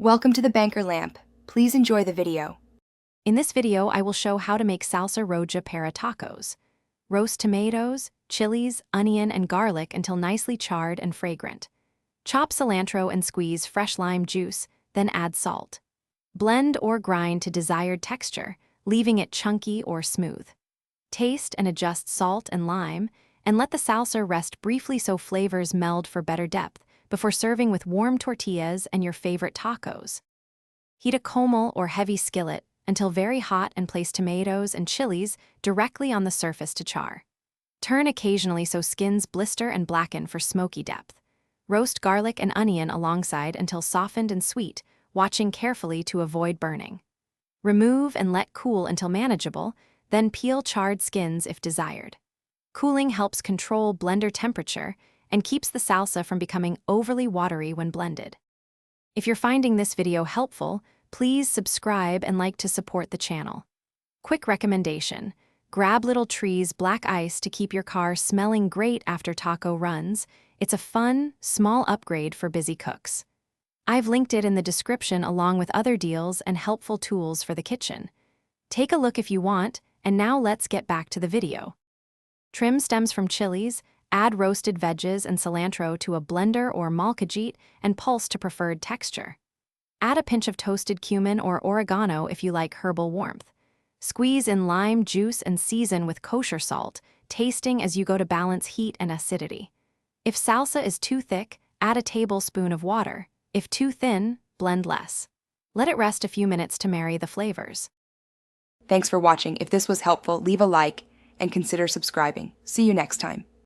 Welcome to the Banker Lamp. Please enjoy the video. In this video, I will show how to make Salsa Roja para tacos. Roast tomatoes, chilies, onion, and garlic until nicely charred and fragrant. Chop cilantro and squeeze fresh lime juice, then add salt. Blend or grind to desired texture, leaving it chunky or smooth. Taste and adjust salt and lime, and let the salsa rest briefly so flavors meld for better depth before serving with warm tortillas and your favorite tacos. Heat a comal or heavy skillet until very hot and place tomatoes and chilies directly on the surface to char. Turn occasionally so skins blister and blacken for smoky depth. Roast garlic and onion alongside until softened and sweet, watching carefully to avoid burning. Remove and let cool until manageable, then peel charred skins if desired. Cooling helps control blender temperature and keeps the salsa from becoming overly watery when blended. If you're finding this video helpful, please subscribe and like to support the channel. Quick recommendation: grab Little Tree's black ice to keep your car smelling great after taco runs. It's a fun, small upgrade for busy cooks. I've linked it in the description along with other deals and helpful tools for the kitchen. Take a look if you want, and now let's get back to the video. Trim stems from chilies, add roasted veggies and cilantro to a blender or molcajete and pulse to preferred texture. Add a pinch of toasted cumin or oregano if you like herbal warmth. Squeeze in lime juice and season with kosher salt, tasting as you go to balance heat and acidity. If salsa is too thick, add a tablespoon of water. If too thin, blend less. Let it rest a few minutes to marry the flavors. Thanks for watching. If this was helpful, leave a like and consider subscribing. See you next time.